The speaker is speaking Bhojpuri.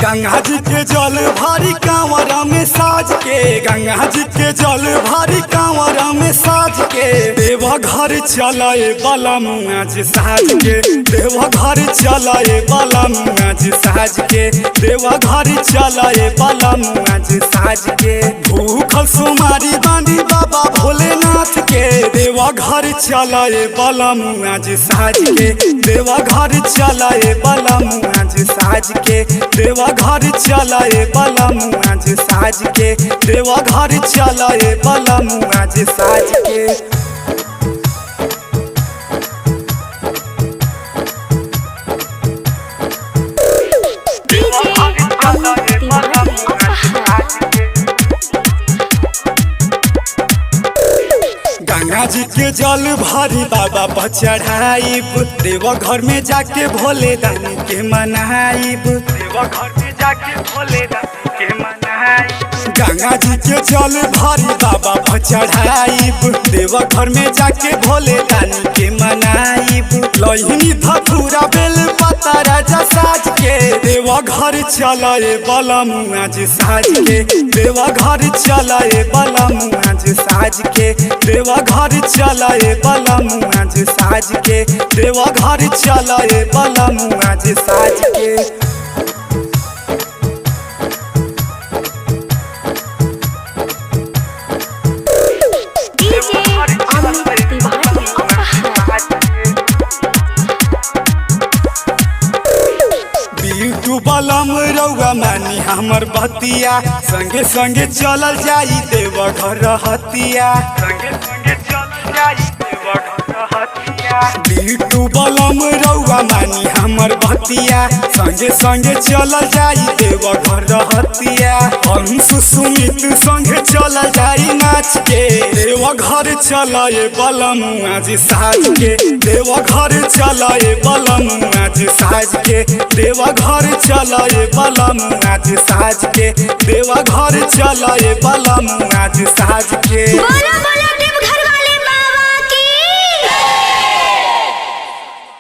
गंगा जी के जल भारी कांवरा में साज के, गंगा जी के जल भारी कांवरा में साज के, देवा घर चलाए बाला मुआज साज के, देवा घर चलाए बाला मुआज साज के, देवा घर चलाए बाला मुआज साज के। भूखल सुमारी बांधी बाबा भोलेनाथ के, देवा घर चलाए बाला मुआज साज के, देवा घर चलाए बाला मुआज साज के, देवा घर चलाए बाला मुआज साज के, देवा घर चलाए बाला मुआज साज के। गंगा जी के जल भारी बाबा पर चढ़ाइब, देवा घर में जाके भोले दानी के मनाइब, देवा घर में जाके भोले दानी के मनाइब। गंगा जी के जल भारी बाबा पर चढ़ाइब, देवा घर में जाके भोले दानी के मनाइब। लहिनी धतूरा बेल पता राजा साज के, देवा घर चलाए बाला मुआज साज के, देवा घर चलाए बाला मुआज साज के, देवा घर चलाए बाला मुआज साज के, देवा घर चलाए बाला मुआज साज के। बिट्टू बलम रउआ मानी हमर बतिया, संगे संगे चलल जाई देवा घर रहतिया, संगे संगे चलल जाई देवा घर रहतिया। बिट्टू बलम रउआ मानी हमर बतिया, संगे संगे चलल जाई देवा घर रहतिया। अंशु सुमित संगे चलल जाई नाच के, देवा घर चलाए बाला मुआज साज के, देवा घर चलाए बाला मुआज साज के, देवा घर चलाए बाला मुआज साज के, देवा घर चलाए बाला मुआज साज के।